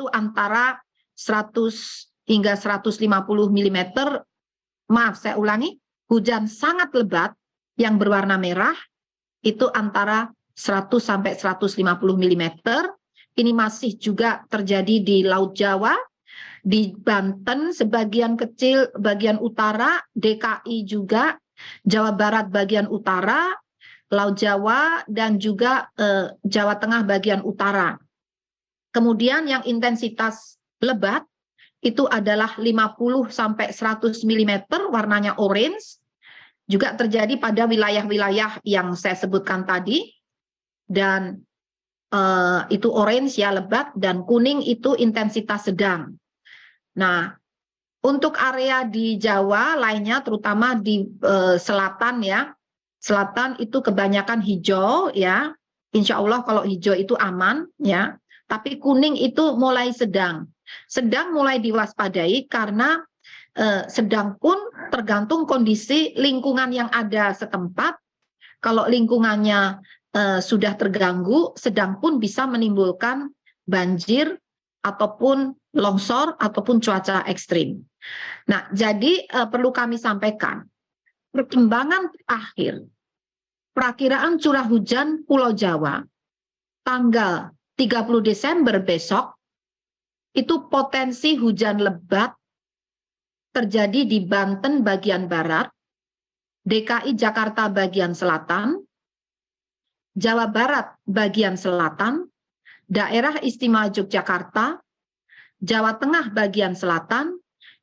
itu antara 100 hingga 150 mm. Maaf, saya ulangi, hujan sangat lebat yang berwarna merah itu antara 100 sampai 150 mm. Ini masih juga terjadi di Laut Jawa, di Banten sebagian kecil bagian utara, DKI juga, Jawa Barat bagian utara, Laut Jawa, dan juga Jawa Tengah bagian utara. Kemudian yang intensitas lebat itu adalah 50 sampai 100 mm, warnanya orange, juga terjadi pada wilayah-wilayah yang saya sebutkan tadi, dan itu orange ya lebat, dan kuning itu intensitas sedang. Nah, untuk area di Jawa lainnya, terutama di selatan ya, selatan itu kebanyakan hijau ya. Insya Allah kalau hijau itu aman ya. Tapi kuning itu mulai sedang. Sedang mulai diwaspadai karena sedang pun tergantung kondisi lingkungan yang ada setempat. Kalau lingkungannya sudah terganggu, sedang pun bisa menimbulkan banjir ataupun longsor ataupun cuaca ekstrim. Nah, jadi perlu kami sampaikan, perkembangan akhir perakiraan curah hujan Pulau Jawa tanggal 30 Desember besok, itu potensi hujan lebat terjadi di Banten bagian barat, DKI Jakarta bagian selatan, Jawa Barat bagian selatan, Daerah Istimewa Yogyakarta, Jawa Tengah bagian selatan,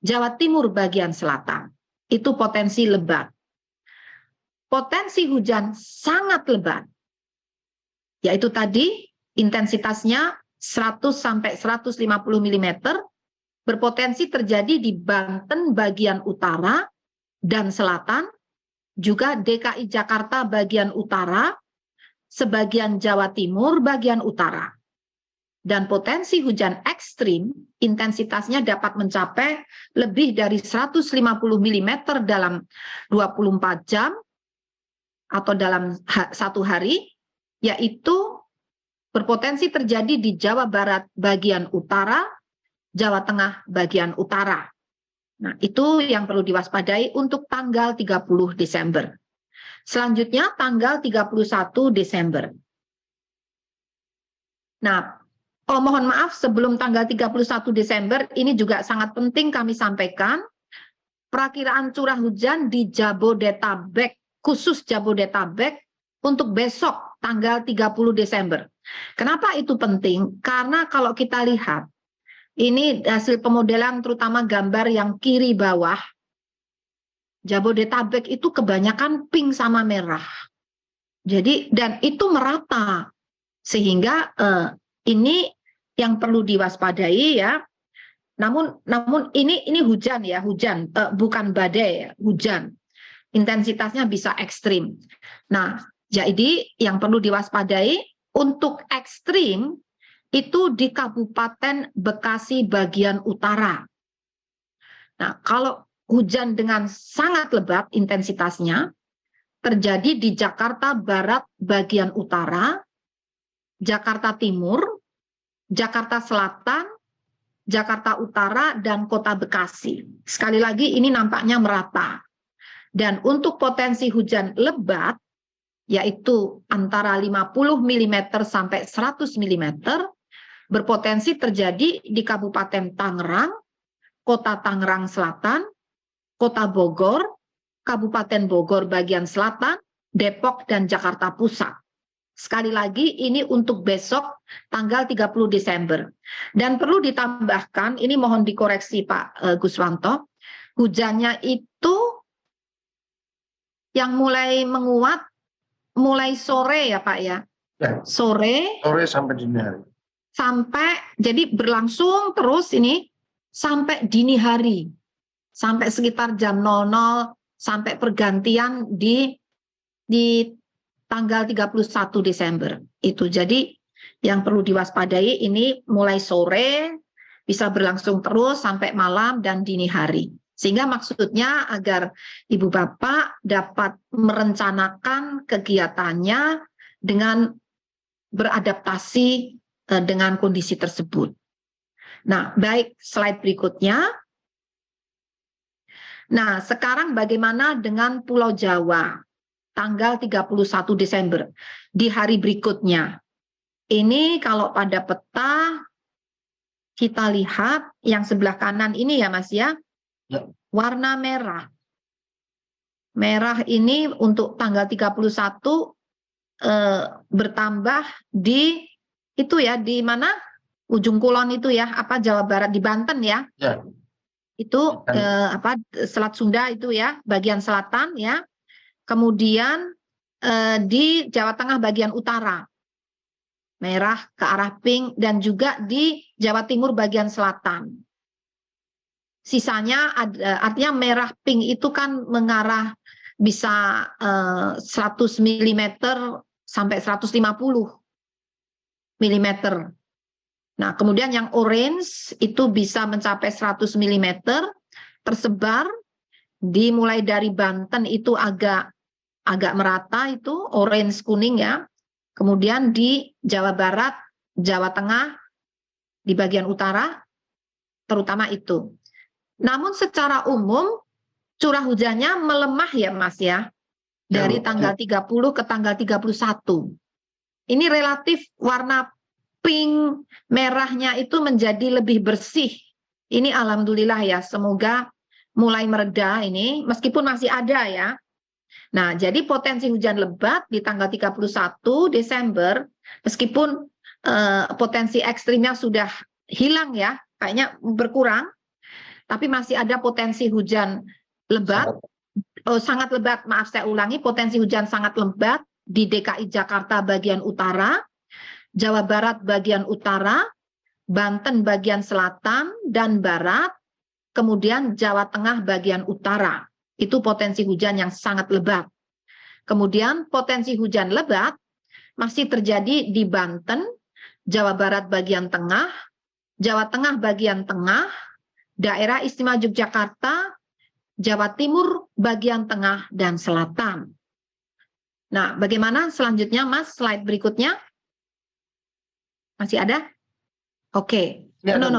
Jawa Timur bagian selatan. Itu potensi lebat. Potensi hujan sangat lebat, yaitu tadi intensitasnya 100 sampai 150 mm, berpotensi terjadi di Banten bagian utara dan selatan, juga DKI Jakarta bagian utara, sebagian Jawa Timur bagian utara. Dan potensi hujan ekstrim intensitasnya dapat mencapai lebih dari 150 mm dalam 24 jam atau dalam satu hari, yaitu berpotensi terjadi di Jawa Barat bagian utara, Jawa Tengah bagian utara. Nah, itu yang perlu diwaspadai untuk tanggal 30 Desember. Selanjutnya tanggal 31 Desember. Nah, mohon maaf sebelum tanggal 31 Desember ini juga sangat penting kami sampaikan perakiraan curah hujan di Jabodetabek, khusus Jabodetabek untuk besok tanggal 30 Desember. Kenapa itu penting? Karena kalau kita lihat ini hasil pemodelan terutama gambar yang kiri bawah, Jabodetabek itu kebanyakan pink sama merah. Jadi dan itu merata sehingga ini yang perlu diwaspadai ya. Namun ini hujan ya, hujan bukan badai ya, hujan. Intensitasnya bisa ekstrim. Nah, jadi yang perlu diwaspadai untuk ekstrim itu di Kabupaten Bekasi bagian utara. Nah, kalau hujan dengan sangat lebat intensitasnya terjadi di Jakarta Barat bagian utara, Jakarta Timur, Jakarta Selatan, Jakarta Utara, dan Kota Bekasi. Sekali lagi ini nampaknya merata. Dan untuk potensi hujan lebat, yaitu antara 50 mm sampai 100 mm, berpotensi terjadi di Kabupaten Tangerang, Kota Tangerang Selatan, Kota Bogor, Kabupaten Bogor bagian selatan, Depok, dan Jakarta Pusat. Sekali lagi ini untuk besok tanggal 30 Desember. Dan perlu ditambahkan, ini mohon dikoreksi Pak Guswanto, hujannya itu yang mulai menguat mulai sore ya Pak ya? Ya. Sore sampai dini hari. Sampai, jadi berlangsung terus ini sampai dini hari. Sampai sekitar jam 00 sampai pergantian di tanggal 31 Desember itu. Jadi yang perlu diwaspadai ini mulai sore bisa berlangsung terus sampai malam dan dini hari. Sehingga maksudnya agar Ibu Bapak dapat merencanakan kegiatannya dengan beradaptasi dengan kondisi tersebut. Nah, baik, slide berikutnya. Nah, sekarang bagaimana dengan Pulau Jawa? Tanggal 31 Desember, di hari berikutnya. Ini kalau pada peta, kita lihat yang sebelah kanan ini ya Mas ya, warna merah. Merah ini untuk tanggal 31 bertambah di itu ya, di mana? Ujung Kulon itu ya, apa Jawa Barat, di Banten ya. Ya. Itu Selat Sunda itu ya, bagian selatan ya. Kemudian di Jawa Tengah bagian utara, merah ke arah pink, dan juga di Jawa Timur bagian selatan. Sisanya artinya merah pink itu kan mengarah bisa 100 mm sampai 150 mm. Nah, kemudian yang orange itu bisa mencapai 100 mm, tersebar dimulai dari Banten itu agak merata itu orange kuning ya. Kemudian di Jawa Barat, Jawa Tengah, di bagian utara terutama itu. Namun secara umum curah hujannya melemah ya Mas ya. Dari tanggal 30 ke tanggal 31. Ini relatif warna pink merahnya itu menjadi lebih bersih. Ini alhamdulillah ya, semoga mulai mereda ini meskipun masih ada ya. Nah, jadi potensi hujan lebat di tanggal 31 Desember, meskipun potensi ekstrimnya sudah hilang ya, kayaknya berkurang, tapi masih ada potensi hujan lebat, sangat lebat, maaf saya ulangi, potensi hujan sangat lebat di DKI Jakarta bagian utara, Jawa Barat bagian utara, Banten bagian selatan dan barat, kemudian Jawa Tengah bagian utara. Itu potensi hujan yang sangat lebat. Kemudian potensi hujan lebat masih terjadi di Banten, Jawa Barat bagian tengah, Jawa Tengah bagian tengah, Daerah Istimewa Yogyakarta, Jawa Timur bagian tengah dan selatan. Nah, bagaimana selanjutnya Mas? Slide berikutnya. Masih ada? Oke. No.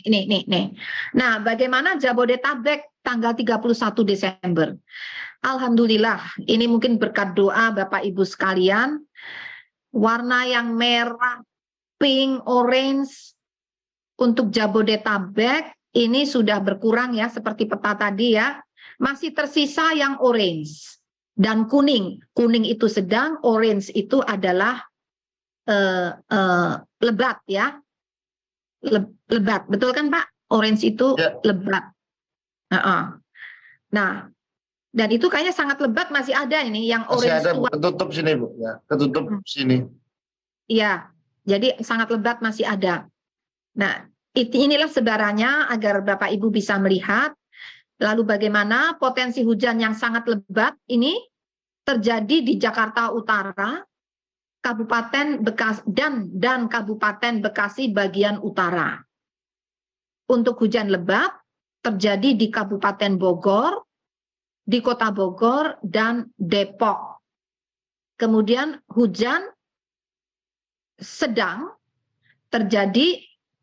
Ini. Nah, bagaimana Jabodetabek tanggal 31 Desember? Alhamdulillah, ini mungkin berkat doa Bapak Ibu sekalian, warna yang merah, pink, orange untuk Jabodetabek ini sudah berkurang ya, seperti peta tadi ya. Masih tersisa yang orange dan kuning. Kuning itu sedang, orange itu adalah lebat ya. Lebat, betul kan Pak? Orange itu ya, lebat. Nah, dan itu kayaknya sangat lebat masih ada ini yang orange. Masih ada, Bu. Ketutup sini Bu, ya, ketutup sini. Iya, jadi sangat lebat masih ada. Nah, inilah sebarannya agar Bapak Ibu bisa melihat. Lalu bagaimana potensi hujan yang sangat lebat ini terjadi di Jakarta Utara, Kabupaten Bekasi dan Kabupaten Bekasi bagian utara. Untuk hujan lebat terjadi di Kabupaten Bogor, di Kota Bogor dan Depok. Kemudian hujan sedang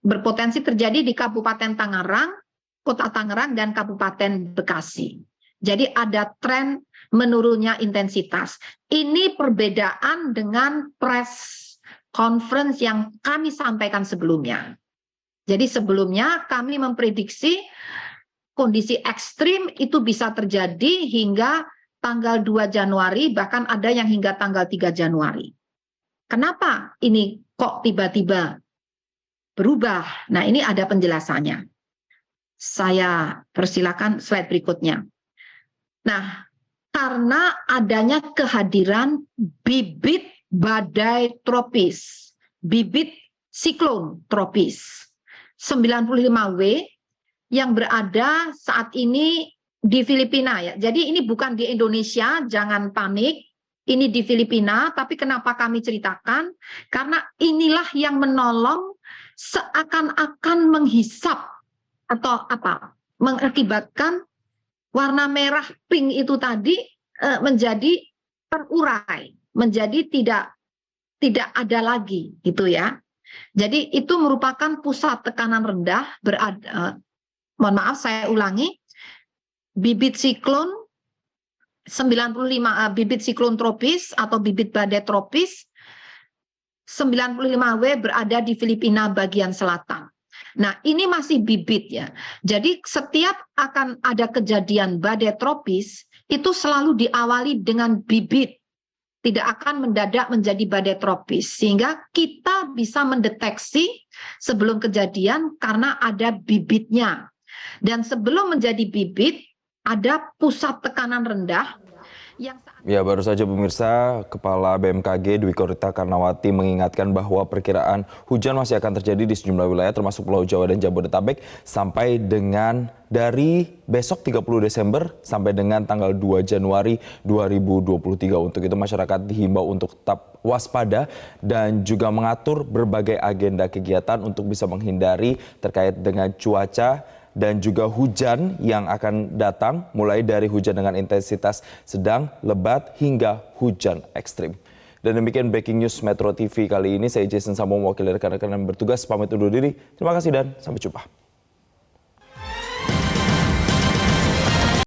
berpotensi terjadi di Kabupaten Tangerang, Kota Tangerang dan Kabupaten Bekasi. Jadi ada tren menurunnya intensitas. Ini perbedaan dengan press conference yang kami sampaikan sebelumnya. Jadi sebelumnya kami memprediksi kondisi ekstrim itu bisa terjadi hingga tanggal 2 Januari, bahkan ada yang hingga tanggal 3 Januari. Kenapa ini kok tiba-tiba berubah? Nah, ini ada penjelasannya. Saya persilakan slide berikutnya. Nah, karena adanya kehadiran bibit badai tropis, bibit siklon tropis 95W yang berada saat ini di Filipina ya. Jadi ini bukan di Indonesia, jangan panik. Ini di Filipina, tapi kenapa kami ceritakan? Karena inilah yang menolong seakan-akan menghisap atau mengakibatkan warna merah pink itu tadi menjadi terurai, menjadi tidak ada lagi gitu ya. Jadi itu merupakan pusat tekanan rendah mohon maaf saya ulangi, bibit siklon 95 bibit siklon tropis atau bibit badai tropis 95W berada di Filipina bagian selatan. Nah, ini masih bibit ya. Jadi setiap akan ada kejadian badai tropis itu selalu diawali dengan bibit. Tidak akan mendadak menjadi badai tropis. Sehingga kita bisa mendeteksi sebelum kejadian karena ada bibitnya. Dan sebelum menjadi bibit, ada pusat tekanan rendah yang Ya, baru saja pemirsa, Kepala BMKG Dwi Korita Karnawati mengingatkan bahwa perkiraan hujan masih akan terjadi di sejumlah wilayah termasuk Pulau Jawa dan Jabodetabek sampai dengan dari besok 30 Desember sampai dengan tanggal 2 Januari 2023. Untuk itu masyarakat dihimbau untuk tetap waspada dan juga mengatur berbagai agenda kegiatan untuk bisa menghindari terkait dengan cuaca dan juga hujan yang akan datang, mulai dari hujan dengan intensitas sedang, lebat, hingga hujan ekstrim. Dan demikian Breaking News Metro TV kali ini. Saya Jason Samo, mewakili rekan-rekan yang bertugas, pamit undur diri. Terima kasih dan sampai jumpa.